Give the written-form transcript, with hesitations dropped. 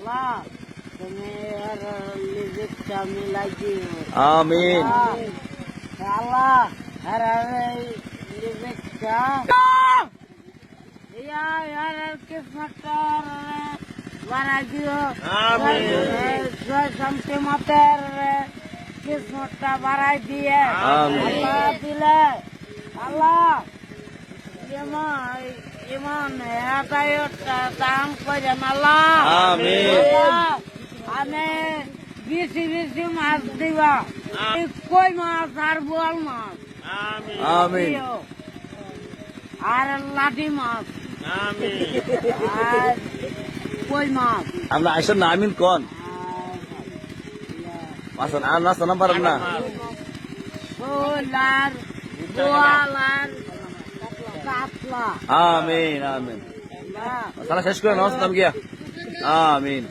আল্লাহ তুমি এর লিজিকটা মিলাই দিও আমিন আল্লাহ আর লিজিকটা ইয়া ইয়ার কিসমতটা বানাই দিও আমিন। শান্তি মতের কিসমতটা বাড়াই দিয়ে আমিন। আল্লাহ দিলে আল্লাহ ইমান হেদায়তটা দান করেন আল্লাহ আমিন। আল্লাহ, আমি বেশি বেশি মাছ দিবা এই কই মাছ আর বোয়াল মাছ আমিন দিও। আর লাঠি মাছ আমিন আর কই মাছ আমরা আইসন না আমিন কোন মাসন আর নাস্তা না পারেন না শোল আর বোয়াল আর কাতলা আমিন আমিন আল্লাহ সালা শেষ করে নাস্তা গিয়া আমিন